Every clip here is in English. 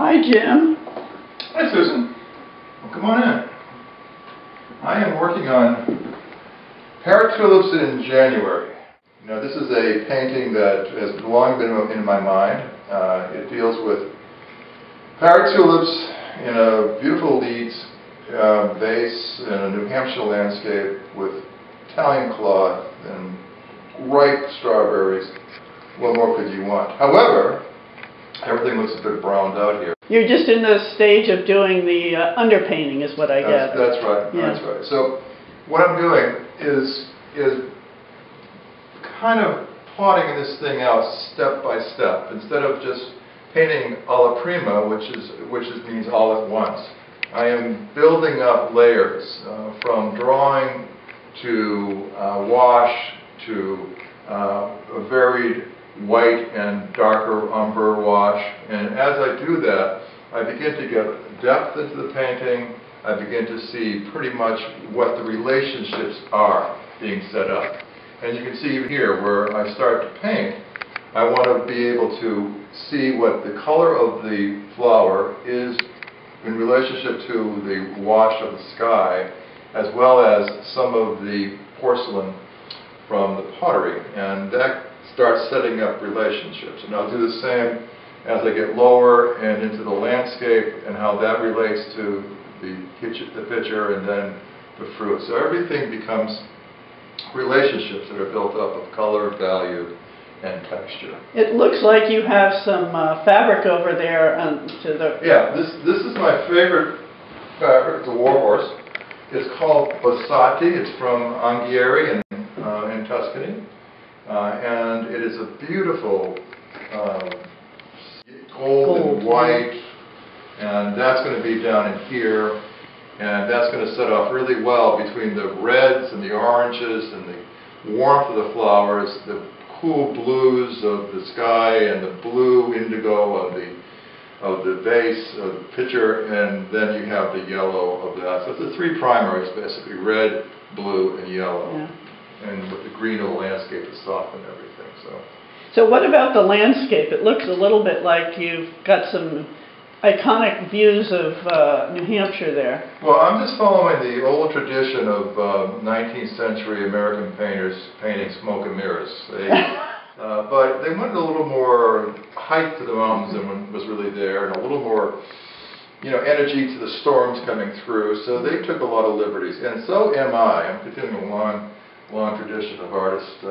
Hi, Jim. Hi, Susan. Well, come on in. I am working on parrot tulips in January. You know, this is a painting that has long been in my mind. It deals with parrot tulips in a beautiful leads vase in a New Hampshire landscape with Italian cloth and ripe strawberries. What more could you want? However, everything looks a bit browned out here. You're just in the stage of doing the underpainting is what I gather. That's right, yeah. That's right. So what I'm doing is kind of plotting this thing out step by step. Instead of just painting alla prima, which means all at once. I am building up layers from drawing to wash to a varied white and darker umber wash, and as I do that, I begin to get depth into the painting. I begin to see pretty much what the relationships are being set up. And you can see here where I start to paint, I want to be able to see what the color of the flower is in relationship to the wash of the sky, as well as some of the porcelain from the pottery, and that starts setting up relationships. And I'll do the same as I get lower and into the landscape and how that relates to the picture and then the fruit. So everything becomes relationships that are built up of color, value, and texture. It looks like you have some fabric over there to the... Yeah, this is my favorite fabric. It's a warhorse. It's called Bossati. It's from Anghieri in Tuscany. And it is a beautiful gold and white, and that's going to be down in here, and that's going to set off really well between the reds and the oranges and the warmth of the flowers, the cool blues of the sky and the blue indigo of the vase of the picture, and then you have the yellow of that. So it's the three primaries basically: red, blue, and yellow. Yeah. And with the green of the landscape to soften everything. So what about the landscape? It looks a little bit like you've got some iconic views of New Hampshire there. Well, I'm just following the old tradition of 19th century American painters painting smoke and mirrors. But they wanted a little more height to the mountains than was really there, and a little more, energy to the storms coming through. So they took a lot of liberties, and so am I. I'm continuing a long tradition of artists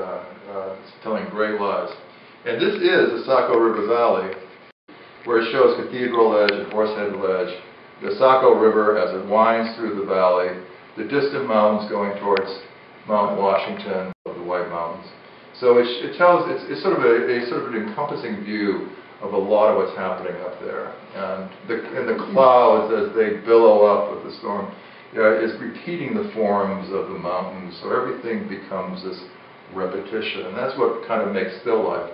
telling great lives. And this is the Saco River Valley, where it shows Cathedral Ledge and Horsehead Ledge, the Saco River as it winds through the valley, the distant mountains going towards Mount Washington of the White Mountains. So it's sort of an encompassing view of a lot of what's happening up there. And the clouds, as they billow up with the storm, is repeating the forms of the mountains, so everything becomes this repetition, and that's what kind of makes still life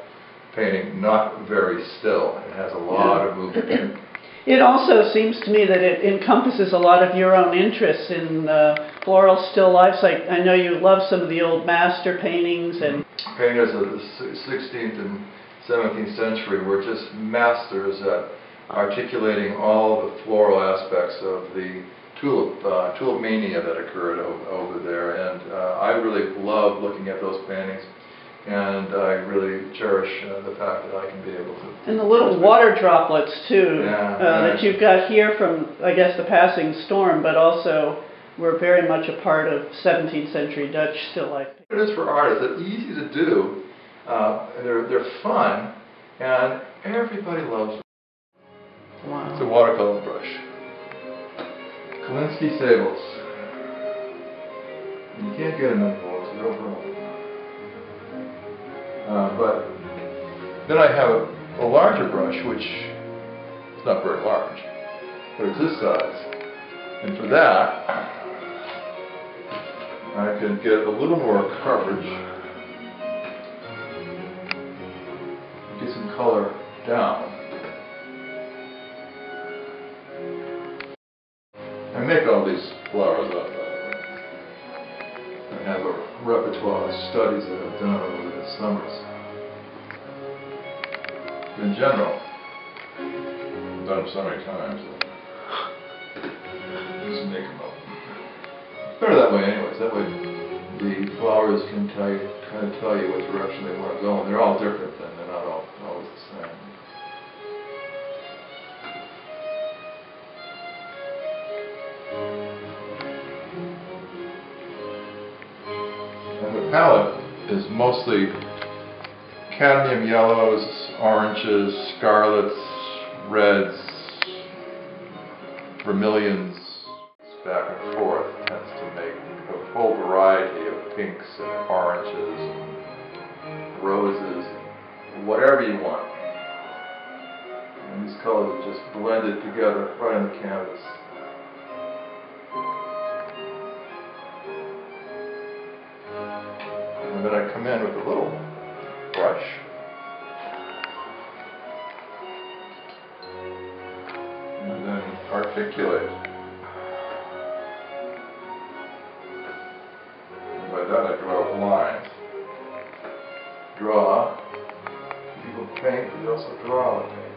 painting not very still. It has a lot of movement in it. It also seems to me that it encompasses a lot of your own interests in floral still lifes. Like, I know you love some of the old master paintings. And painters of the 16th and 17th century were just masters at articulating all the floral aspects of the tulip mania that occurred over there, and I really love looking at those paintings, and I really cherish the fact that I can be able to. And the little water droplets too, that you've got here from, I guess, the passing storm, but also were very much a part of 17th century Dutch still life. It is for artists. They're easy to do, they're fun, and everybody loves them. Wow. It's a watercolor brush. Kolinsky Sables. You can't get them anymore, it's a real problem. But then I have a larger brush, which is not very large, but it's this size. And for that, I can get a little more coverage, get some color down. I make all these flowers up, by the way. I have a repertoire of studies that I've done over the summers. In general, done them so many times. Just make them up. Better that way anyways. That way the flowers can kind of tell you what direction they want to go. And they're all different then. They're not all always the same. And the palette is mostly cadmium yellows, oranges, scarlets, reds, vermilions, back and forth. Tends to make a full variety of pinks and oranges and roses, and whatever you want. And these colors are just blended together right on the canvas. And then I come in with a little brush. And then articulate. And by that I draw lines. Draw. People paint, but they also draw the paint.